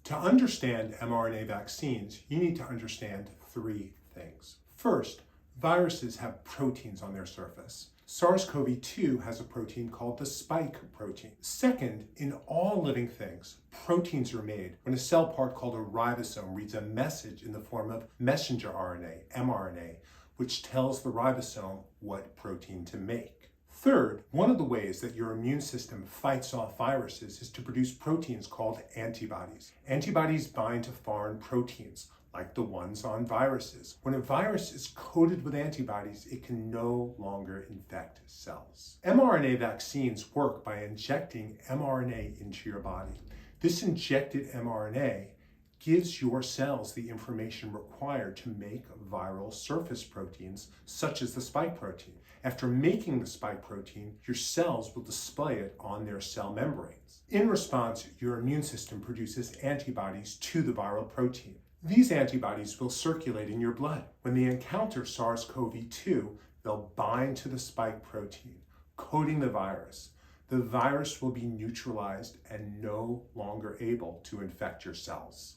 To understand mRNA vaccines, you need to understand three things. First, viruses have proteins on their surface. SARS-CoV-2 has a protein called the spike protein. Second, in all living things, proteins are made when a cell part called a ribosome reads a message in the form of messenger RNA, mRNA, which tells the ribosome what protein to make. Third, one of the ways that your immune system fights off viruses is to produce proteins called antibodies. Antibodies bind to foreign proteins, like the ones on viruses. When a virus is coated with antibodies, it can no longer infect cells. mRNA vaccines work by injecting mRNA into your body. This injected mRNA gives your cells the information required to make viral surface proteins, such as the spike protein. After making the spike protein, your cells will display it on their cell membranes. In response, your immune system produces antibodies to the viral protein. These antibodies will circulate in your blood. When they encounter SARS-CoV-2, they'll bind to the spike protein, coating the virus. The virus will be neutralized and no longer able to infect your cells.